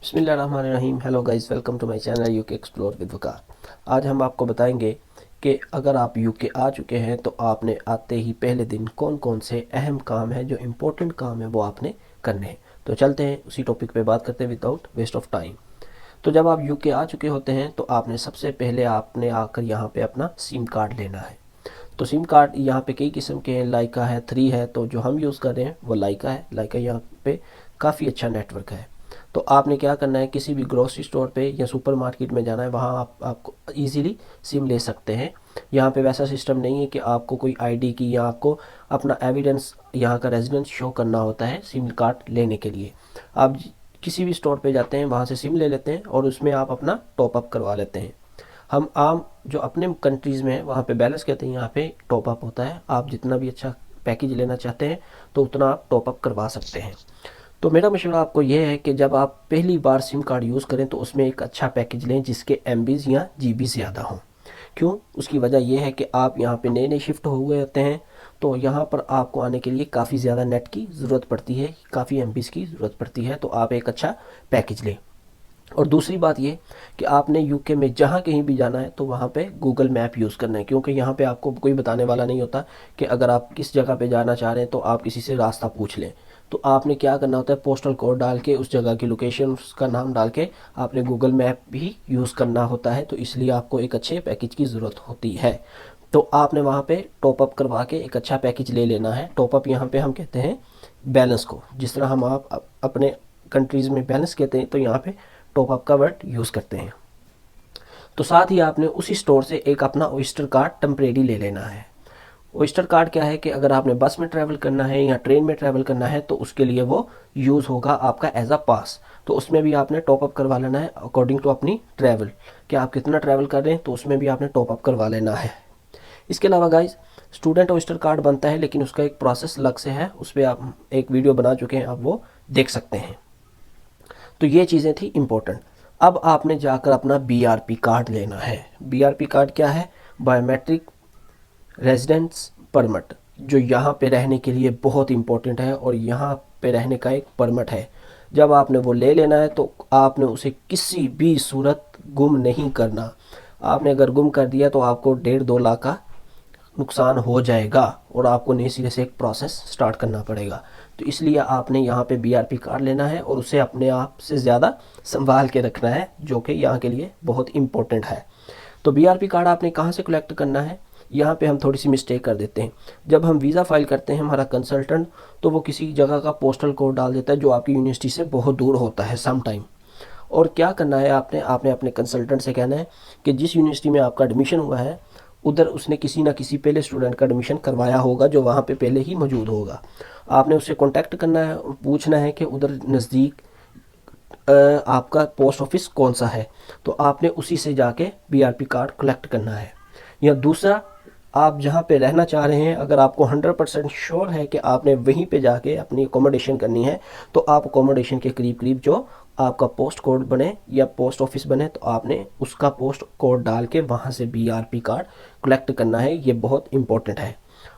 बिस्मिल्लाहिर्रहमानिर्रहीम। Hello guys, welcome to my channel UK explore with Waqar. आज हम आपको बताएंगे कि अगर आप यूके आ चुके हैं तो आपने आते ही पहले दिन कौन कौन से अहम काम है, जो इम्पोर्टेंट काम है वो आपने करने हैं। तो चलते हैं उसी टॉपिक पे बात करते हैं विदाउट वेस्ट ऑफ टाइम। तो जब आप यूके आ चुके होते हैं तो आपने सबसे पहले आपने आकर यहाँ पे अपना सिम कार्ड लेना है। तो सिम कार्ड यहाँ पे कई किस्म के हैं, लाइका है, 3 है। तो जो हम यूज़ कर रहे हैं वो लाइका है। लाइका यहाँ पे काफ़ी अच्छा नेटवर्क है। तो आपने क्या करना है, किसी भी ग्रोसरी स्टोर पे या सुपर मार्केट में जाना है, वहाँ आपको इजीली सिम ले सकते हैं। यहाँ पे वैसा सिस्टम नहीं है कि आपको कोई आईडी की या आपको अपना एविडेंस, यहाँ का रेजिडेंस शो करना होता है सिम कार्ड लेने के लिए। आप किसी भी स्टोर पे जाते हैं, वहाँ से सिम ले लेते हैं और उसमें आप अपना टॉप अप करवा लेते हैं। हम आम जो अपने कंट्रीज़ में है वहाँ पे बैलेंस कहते हैं, यहाँ पे टॉप अप होता है। आप जितना भी अच्छा पैकेज लेना चाहते हैं तो उतना आप टॉप अप करवा सकते हैं। तो मेरा मशवरा आपको यह है कि जब आप पहली बार सिम कार्ड यूज़ करें तो उसमें एक अच्छा पैकेज लें जिसके एमबीज़ या जीबी ज़्यादा हों। क्यों? उसकी वजह यह है कि आप यहाँ पे नए नए शिफ्ट हो गए होते हैं, तो यहाँ पर आपको आने के लिए काफ़ी ज़्यादा नेट की ज़रूरत पड़ती है, काफ़ी एमबीज़ की ज़रूरत पड़ती है। तो आप एक अच्छा पैकेज लें। और दूसरी बात ये कि आपने यूके में जहाँ कहीं भी जाना है तो वहाँ पे गूगल मैप यूज़ करना है, क्योंकि यहाँ पे आपको कोई बताने वाला नहीं होता कि अगर आप किस जगह पे जाना चाह रहे हैं तो आप किसी से रास्ता पूछ लें। तो आपने क्या करना होता है, पोस्टल कोड डाल के उस जगह की लोकेशन, उसका नाम डाल के आपने गूगल मैप भी यूज़ करना होता है। तो इसलिए आपको एक अच्छे पैकेज की ज़रूरत होती है। तो आपने वहाँ पे टॉप अप करवा के एक अच्छा पैकेज ले लेना है। टॉप अप यहाँ पे हम कहते हैं बैलेंस को, जिस तरह हम आप अपने कंट्रीज़ में बैलेंस कहते हैं, तो यहाँ पे टॉप अप का वर्ड यूज़ करते हैं। तो साथ ही आपने उसी स्टोर से एक अपना ओइस्टर कार्ड टेम्परेरी ले लेना है। ओइस्टर कार्ड क्या है कि अगर आपने बस में ट्रैवल करना है या ट्रेन में ट्रैवल करना है तो उसके लिए वो यूज़ होगा आपका एज अ पास। तो उसमें भी आपने टॉप अप करवा लेना है अकॉर्डिंग टू अपनी ट्रैवल, कि आप कितना ट्रैवल कर रहे हैं, तो उसमें भी आपने टॉप अप करवा लेना है। इसके अलावा गाइज, स्टूडेंट ओइस्टर कार्ड बनता है लेकिन उसका एक प्रोसेस अलग से है, उस पर आप एक वीडियो बना चुके हैं, आप वो देख सकते हैं। तो ये चीज़ें थी इम्पोर्टेंट। अब आपने जाकर अपना बीआरपी कार्ड लेना है। बीआरपी कार्ड क्या है? बायोमेट्रिक रेजिडेंस परमिट, जो यहाँ पे रहने के लिए बहुत इम्पोर्टेंट है और यहाँ पे रहने का एक परमिट है। जब आपने वो ले लेना है तो आपने उसे किसी भी सूरत गुम नहीं करना। आपने अगर गुम कर दिया तो आपको 1.5-2 लाख का नुकसान हो जाएगा और आपको नए सिरे से एक प्रोसेस स्टार्ट करना पड़ेगा। तो इसलिए आपने यहाँ पे बीआरपी कार्ड लेना है और उसे अपने आप से ज़्यादा संभाल के रखना है, जो कि यहाँ के लिए बहुत इम्पोर्टेंट है। तो बीआरपी कार्ड आपने कहाँ से कलेक्ट करना है? यहाँ पे हम थोड़ी सी मिस्टेक कर देते हैं। जब हम वीज़ा फाइल करते हैं, हमारा कंसल्टेंट तो वो किसी जगह का पोस्टल कोड डाल देता है जो आपकी यूनिवर्सिटी से बहुत दूर होता है सम टाइम। और क्या करना है, आपने आपने अपने कंसल्टेंट से कहना है कि जिस यूनिवर्सिटी में आपका एडमिशन हुआ है उधर उसने किसी ना किसी पहले स्टूडेंट का एडमिशन करवाया होगा जो वहाँ पे पहले ही मौजूद होगा। आपने उससे कांटेक्ट करना है और पूछना है कि उधर नज़दीक आपका पोस्ट ऑफिस कौन सा है। तो आपने उसी से जाके बीआरपी कार्ड कलेक्ट करना है। या दूसरा, आप जहाँ पे रहना चाह रहे हैं, अगर आपको 100% श्योर है कि आपने वहीं पे जाके अपनी अकोमोडेशन करनी है, तो आप अकोमोडेशन के करीब करीब जो आपका पोस्ट कोड बने या पोस्ट ऑफिस बने, तो आपने उसका पोस्ट कोड डाल के वहाँ से बीआरपी कार्ड कलेक्ट करना है। ये बहुत इंपॉर्टेंट है।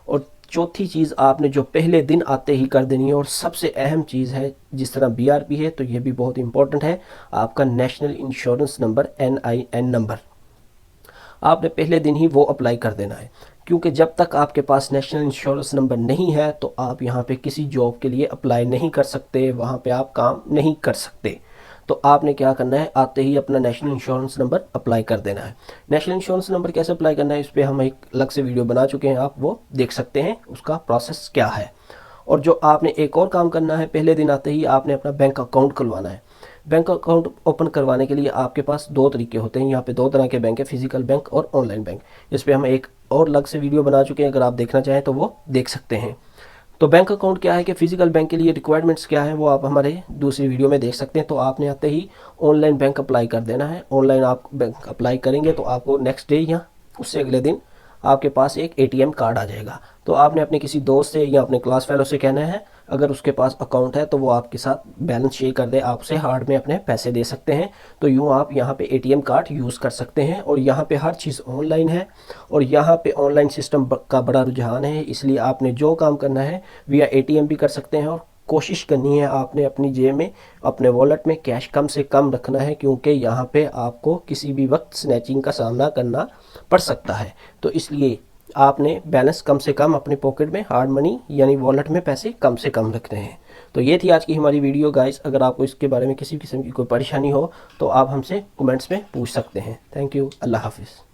और चौथी चीज़ आपने जो पहले दिन आते ही कर देनी है और सबसे अहम चीज़ है, जिस तरह बीआरपी है तो ये भी बहुत इंपॉर्टेंट है, आपका national insurance number, NIN number. आपने पहले दिन ही वो अप्लाई कर देना है, क्योंकि जब तक आपके पास नेशनल इंश्योरेंस नंबर नहीं है तो आप यहाँ पे किसी जॉब के लिए अप्लाई नहीं कर सकते, वहाँ पे आप काम नहीं कर सकते। तो आपने क्या करना है, आते ही अपना नेशनल इंश्योरेंस नंबर अप्लाई कर देना है। नेशनल इंश्योरेंस नंबर कैसे अप्लाई करना है, इस पर हम एक अलग से वीडियो बना चुके हैं, आप वो देख सकते हैं उसका प्रोसेस क्या है। और जो आपने एक और काम करना है, पहले दिन आते ही आपने अपना बैंक अकाउंट खुलवाना है। बैंक अकाउंट ओपन करवाने के लिए आपके पास 2 तरीके होते हैं। यहाँ पे 2 तरह के बैंक है, फिजिकल बैंक और ऑनलाइन बैंक। इस पर हम एक और अलग से वीडियो बना चुके हैं, अगर आप देखना चाहें तो वो देख सकते हैं। तो बैंक अकाउंट क्या है कि फिजिकल बैंक के लिए रिक्वायरमेंट्स क्या है, वो आप हमारे दूसरी वीडियो में देख सकते हैं। तो आपने आते ही ऑनलाइन बैंक अप्लाई कर देना है। ऑनलाइन आप बैंक अप्लाई करेंगे तो आपको नेक्स्ट डे या उससे अगले दिन आपके पास एक ATM कार्ड आ जाएगा। तो आपने अपने किसी दोस्त से या अपने क्लास फेलो से कहना है, अगर उसके पास अकाउंट है तो वो आपके साथ बैलेंस शेयर कर दे, आपसे हार्ड में अपने पैसे दे सकते हैं। तो यूँ आप यहाँ पे ATM कार्ड यूज़ कर सकते हैं। और यहाँ पे हर चीज़ ऑनलाइन है और यहाँ पे ऑनलाइन सिस्टम का बड़ा रुझान है, इसलिए आपने जो काम करना है via ATM भी कर सकते हैं और कोशिश करनी है आपने अपनी जेब में, अपने वॉलेट में कैश कम से कम रखना है, क्योंकि यहाँ पे आपको किसी भी वक्त स्नैचिंग का सामना करना पड़ सकता है। तो इसलिए आपने बैलेंस कम से कम अपने पॉकेट में, हार्ड मनी यानी वॉलेट में पैसे कम से कम रखने हैं। तो ये थी आज की हमारी वीडियो गाइस। अगर आपको इसके बारे में किसी किस्म की कोई परेशानी हो तो आप हमसे कमेंट्स में पूछ सकते हैं। Thank you. अल्लाह हाफिज़।